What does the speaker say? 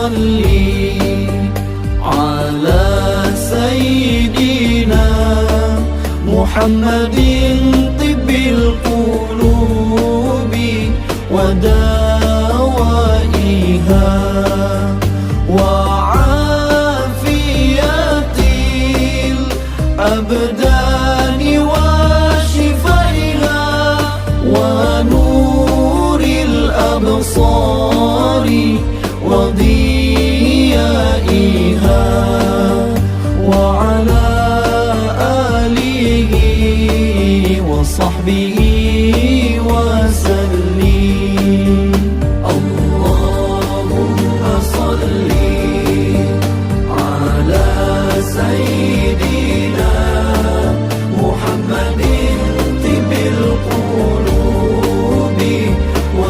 صلي على سيدنا محمد طب القلوب ودوائها وعافية الأبدان وشفائها ونور الأبصار